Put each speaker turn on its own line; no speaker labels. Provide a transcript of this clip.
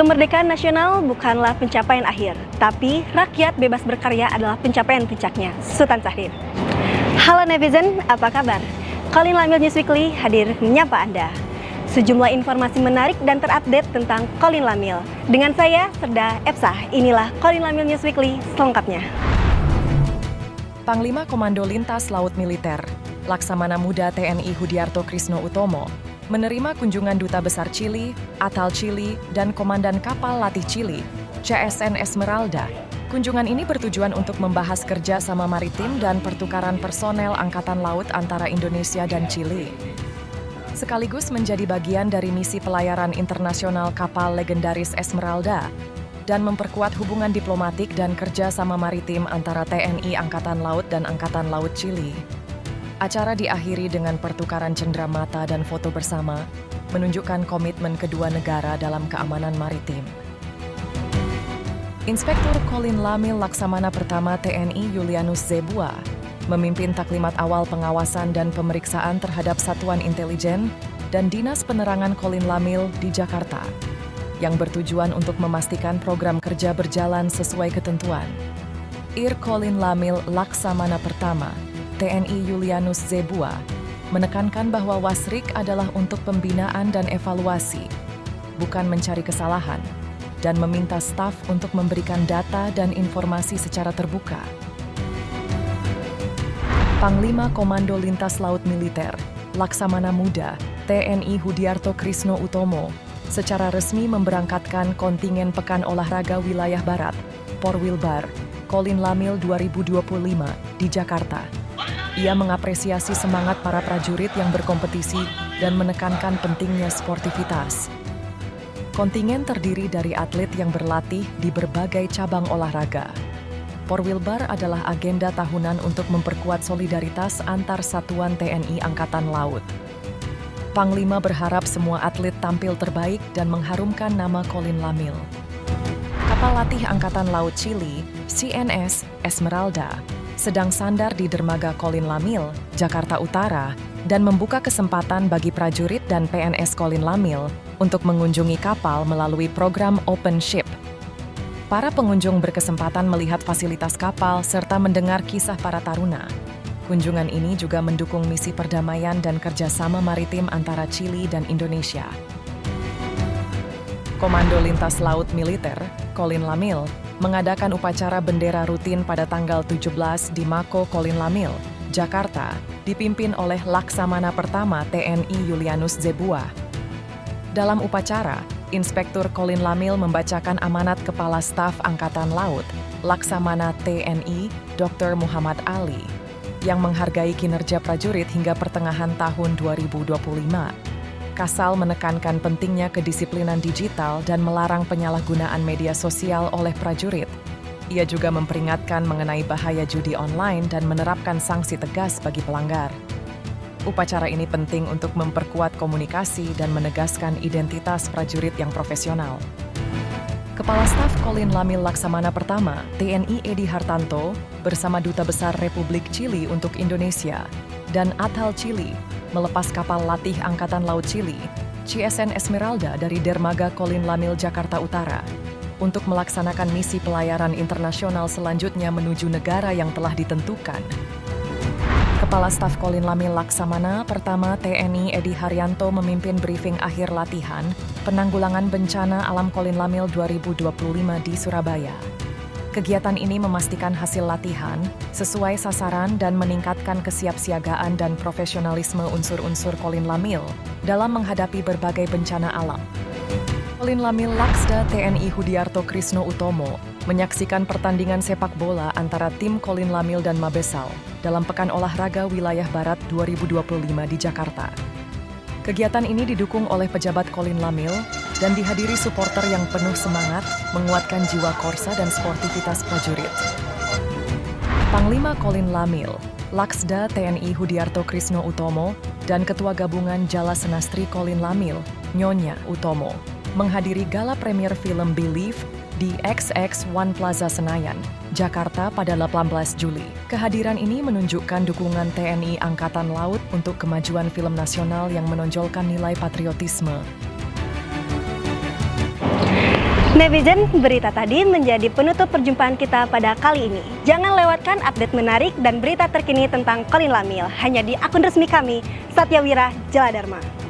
Kemerdekaan nasional bukanlah pencapaian akhir, tapi rakyat bebas berkarya adalah pencapaian puncaknya. Sultan Syahrir. Halo netizen, apa kabar? Colin Lamil News Weekly hadir menyapa Anda. Sejumlah informasi menarik dan terupdate tentang Colin Lamil. Dengan saya, Serda Epsah, inilah Colin Lamil News Weekly selengkapnya.
Panglima Komando Lintas Laut Militer, Laksamana Muda TNI Hudiarto Krisno Utomo, menerima kunjungan Duta Besar Chili, Atal Chili, dan Komandan Kapal Latih Chili, CSN Esmeralda. Kunjungan ini bertujuan untuk membahas kerja sama maritim dan pertukaran personel Angkatan Laut antara Indonesia dan Chili. Sekaligus menjadi bagian dari misi pelayaran internasional kapal legendaris Esmeralda dan memperkuat hubungan diplomatik dan kerja sama maritim antara TNI Angkatan Laut dan Angkatan Laut Chili. Acara diakhiri dengan pertukaran cenderamata dan foto bersama, menunjukkan komitmen kedua negara dalam keamanan maritim. Inspektur Colin Lamil Laksamana Pertama TNI Yulianus Zebua memimpin taklimat awal pengawasan dan pemeriksaan terhadap Satuan Intelijen dan Dinas Penerangan Colin Lamil di Jakarta, yang bertujuan untuk memastikan program kerja berjalan sesuai ketentuan. Ir Colin Lamil Laksamana Pertama TNI Yulianus Zebua menekankan bahwa Wasrik adalah untuk pembinaan dan evaluasi, bukan mencari kesalahan, dan meminta staf untuk memberikan data dan informasi secara terbuka. Panglima Komando Lintas Laut Militer, Laksamana Muda, TNI Hudiarto Krisno Utomo, secara resmi memberangkatkan kontingen Pekan Olahraga Wilayah Barat, Porwilbar, Colin Lamil 2025 di Jakarta. Ia mengapresiasi semangat para prajurit yang berkompetisi dan menekankan pentingnya sportivitas. Kontingen terdiri dari atlet yang berlatih di berbagai cabang olahraga. Porwilbar adalah agenda tahunan untuk memperkuat solidaritas antar satuan TNI Angkatan Laut. Panglima berharap semua atlet tampil terbaik dan mengharumkan nama Colin Lamil. Kapal latih Angkatan Laut Chili, CNS Esmeralda, sedang sandar di dermaga Colin Lamil, Jakarta Utara, dan membuka kesempatan bagi prajurit dan PNS Colin Lamil untuk mengunjungi kapal melalui program Open Ship. Para pengunjung berkesempatan melihat fasilitas kapal serta mendengar kisah para taruna. Kunjungan ini juga mendukung misi perdamaian dan kerjasama maritim antara Chili dan Indonesia. Komando Lintas Laut Militer, Colin Lamil, mengadakan upacara bendera rutin pada tanggal 17 di Mako Colin Lamil, Jakarta, dipimpin oleh Laksamana Pertama TNI Yulianus Zebua. Dalam upacara, Inspektur Colin Lamil membacakan amanat Kepala Staf Angkatan Laut, Laksamana TNI, Dr. Muhammad Ali, yang menghargai kinerja prajurit hingga pertengahan tahun 2025. Kasal menekankan pentingnya kedisiplinan digital dan melarang penyalahgunaan media sosial oleh prajurit. Ia juga memperingatkan mengenai bahaya judi online dan menerapkan sanksi tegas bagi pelanggar. Upacara ini penting untuk memperkuat komunikasi dan menegaskan identitas prajurit yang profesional. Kepala Staf Colin Lamil Laksamana Pertama, TNI Edi Hartanto, bersama Duta Besar Republik Chili untuk Indonesia, dan Atal Chili, melepas kapal latih Angkatan Laut Chili, CSN Esmeralda dari dermaga Colin Lamil Jakarta Utara, untuk melaksanakan misi pelayaran internasional selanjutnya menuju negara yang telah ditentukan. Kepala Staf Colin Lamil Laksamana Pertama TNI Edi Haryanto memimpin briefing akhir latihan penanggulangan bencana alam Colin Lamil 2025 di Surabaya. Kegiatan ini memastikan hasil latihan sesuai sasaran dan meningkatkan kesiapsiagaan dan profesionalisme unsur-unsur Colin Lamil dalam menghadapi berbagai bencana alam. Colin Lamil Laksda TNI Hudiarto Krisno Utomo menyaksikan pertandingan sepak bola antara tim Colin Lamil dan Mabesal dalam Pekan Olahraga Wilayah Barat 2025 di Jakarta. Kegiatan ini didukung oleh pejabat Colin Lamil dan dihadiri supporter yang penuh semangat menguatkan jiwa korsa dan sportivitas prajurit. Panglima Colin Lamil, Laksda TNI Hudiarto Krisno Utomo, dan Ketua Gabungan Jala Senastri Colin Lamil, Nyonya Utomo, menghadiri gala premier film Believe di XX One Plaza Senayan, Jakarta pada 18 Juli. Kehadiran ini menunjukkan dukungan TNI Angkatan Laut untuk kemajuan film nasional yang menonjolkan nilai patriotisme.
Netizen, berita tadi menjadi penutup perjumpaan kita pada kali ini. Jangan lewatkan update menarik dan berita terkini tentang Colin Lamil hanya di akun resmi kami, Satyawira Jaladharma.